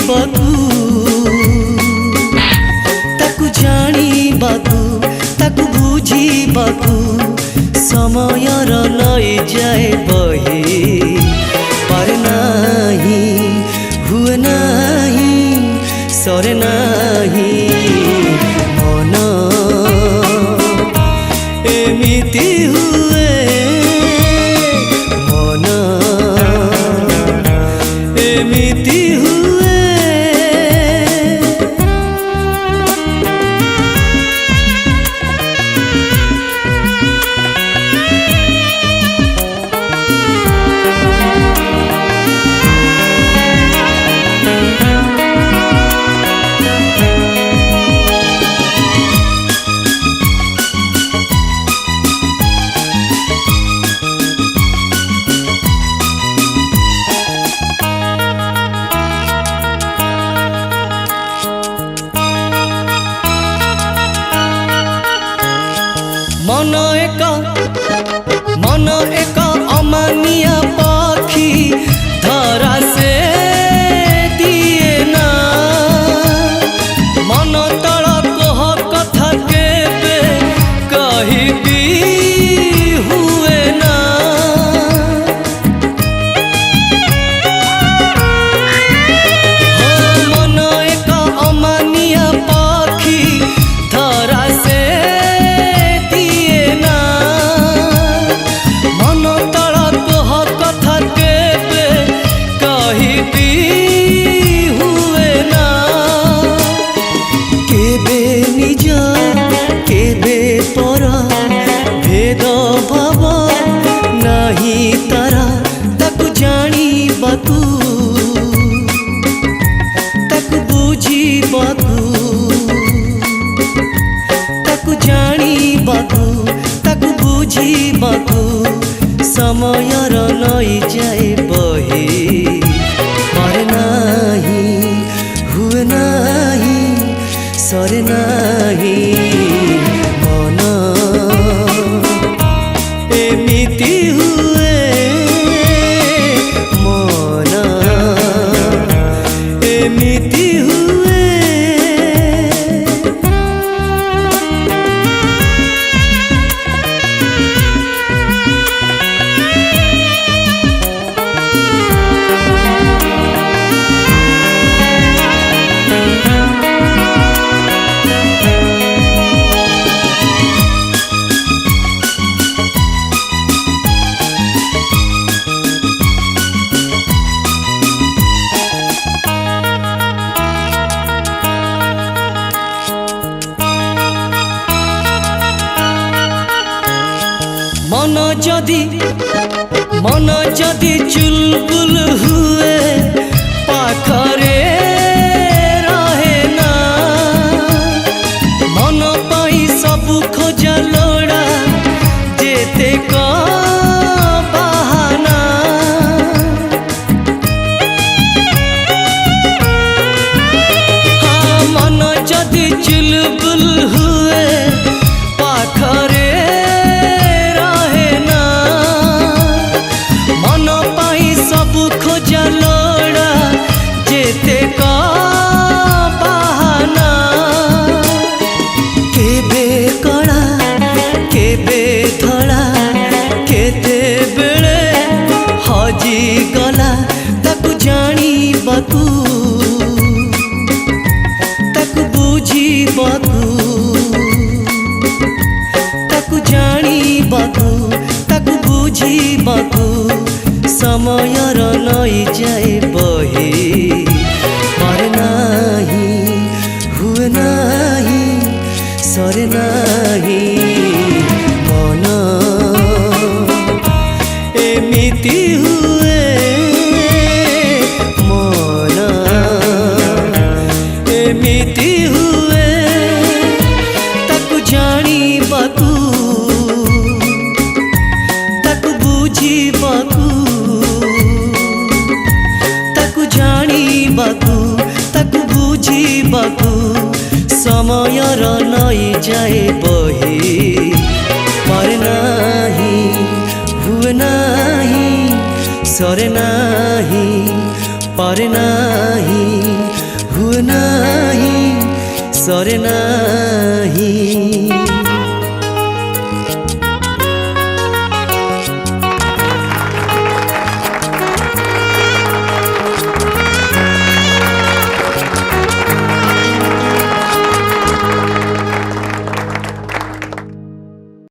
बुझिबाकू ताकू जानिबाकू ताकू बुझिबाकू समयर लई जाए बही पर नाही हुए नाही सरे नाही मन एमिति हुए मन एमिति हुए। मन एक अमानिया पाखी धरा से दिए ना मन तल कह कथा केबे कही भी हुए ना मन एक अमानिया पाखी धरा से भेद भाव नहीं तारा ताकू जानिबाकू ताकू बुझिबाकू ताकू जानिबाकू ताकू बुझिबाकू समयर लई जाए बही पर नाही हुए नाही सरे नाही मन एमिति हुए मन एमिति हुए। मन जदि चुलबुल हुए पाखरे रहे ना मन पाई सब खोजा लोड़ा जेते का बहाना हाँ मन जदि चुलबुल हुए पाखरे खोजा लोड़ा जेते का बहाना केबे कड़ा केबे धड़ा केते बेले हजी गला ताकू जानिबाकू ताकू बुझिबाकू ताकू जानिबाकू ताकू बुझिबाकू समयर लई जाए बही पर नाही हुए नाही सरे नाही मन एमिति हुए मन एमिति हुए ताकू जानिबाकू ताकू बुझिबाकू जानिबाकू ताकू बुझिबाकू समयर लई जाए बही पर नाही हुए नाही सरे नाही पर नाही नाही सरे ना।